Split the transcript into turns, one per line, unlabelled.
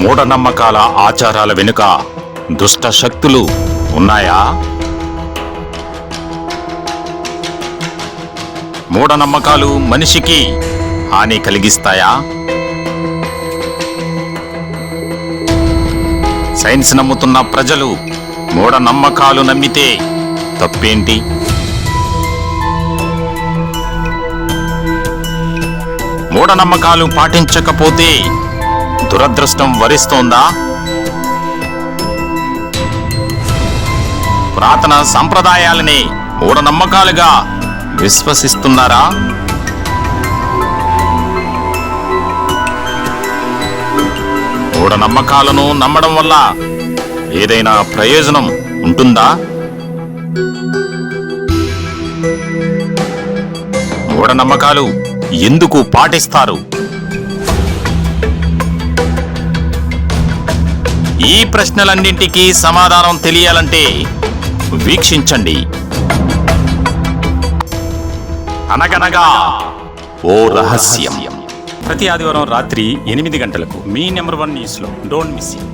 మూఢనమ్మకాల ఆచారాల వెనుక దుష్ట శక్తులు ఉన్నాయా? మూఢనమ్మకాలు మనిషికి హాని కలిగిస్తాయా? సైన్స్ నమ్ముతున్న ప్రజలు మూఢనమ్మకాలు నమ్మితే తప్పేంటి? మూఢనమ్మకాలు పాటించకపోతే దురదృష్టం వరిస్తోందా? పురాతన సంప్రదాయాలని మూఢనమ్మకాలుగా విశ్వసిస్తున్నారా? మూఢనమ్మకాలను నమ్మడం వల్ల ఏదైనా ప్రయోజనం ఉంటుందా? మూఢనమ్మకాలు ఎందుకు పాటిస్తారు? ఈ ప్రశ్నలన్నింటికీ సమాధానం తెలియాలంటే వీక్షించండి అనగనగా ఓ రహస్యం. ప్రతి ఆదివారం రాత్రి 8 గంటలకు మీ నెంబర్ 1 న్యూస్లో. Don't miss it.